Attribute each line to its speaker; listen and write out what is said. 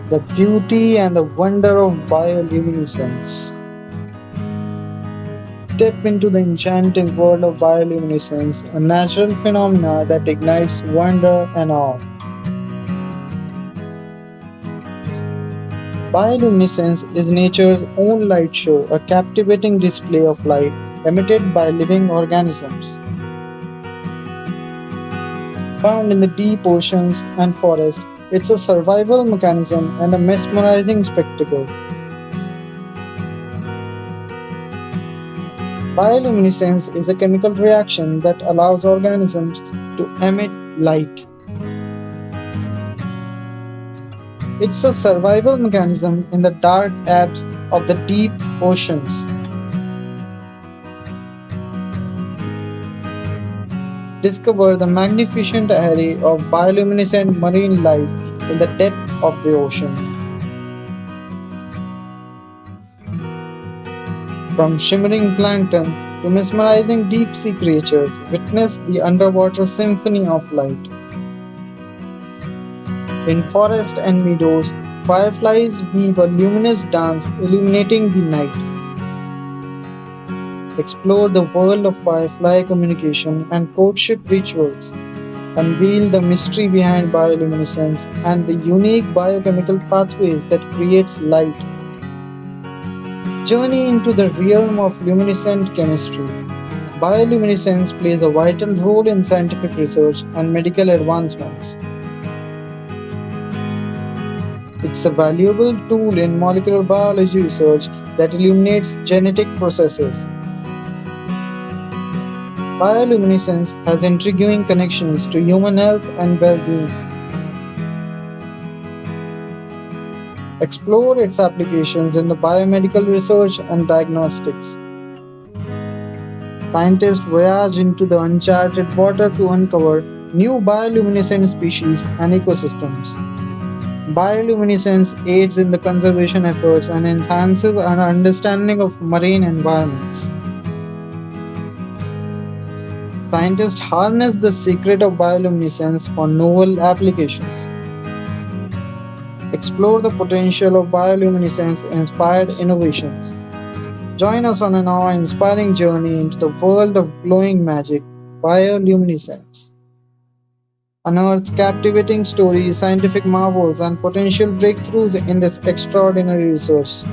Speaker 1: The beauty and the wonder of bioluminescence. Step into the enchanting world of bioluminescence, a natural phenomena that ignites wonder and awe. Bioluminescence is nature's own light show, a captivating display of light emitted by living organisms. Found in the deep oceans and forests, it's a survival mechanism and a mesmerizing spectacle. Bioluminescence is a chemical reaction that allows organisms to emit light. It's a survival mechanism in the dark depths of the deep oceans. Discover the magnificent array of bioluminescent marine life in the depth of the ocean. From shimmering plankton to mesmerizing deep sea creatures, witness the underwater symphony of light. In forests and meadows, fireflies weave a luminous dance illuminating the night. Explore the world of firefly communication and courtship rituals. Unveil the mystery behind bioluminescence and the unique biochemical pathways that creates light. Journey into the realm of luminescent chemistry. Bioluminescence plays a vital role in scientific research and medical advancements. It's a valuable tool in molecular biology research that illuminates genetic processes. Bioluminescence has intriguing connections to human health and well-being. Explore its applications in the biomedical research and diagnostics. Scientists voyage into the uncharted water to uncover new bioluminescent species and ecosystems. Bioluminescence aids in the conservation efforts and enhances our understanding of marine environments. Scientists harness the secret of bioluminescence for novel applications. Explore the potential of bioluminescence-inspired innovations. Join us on an awe-inspiring journey into the world of glowing magic, bioluminescence. Unearth captivating stories, scientific marvels, and potential breakthroughs in this extraordinary resource.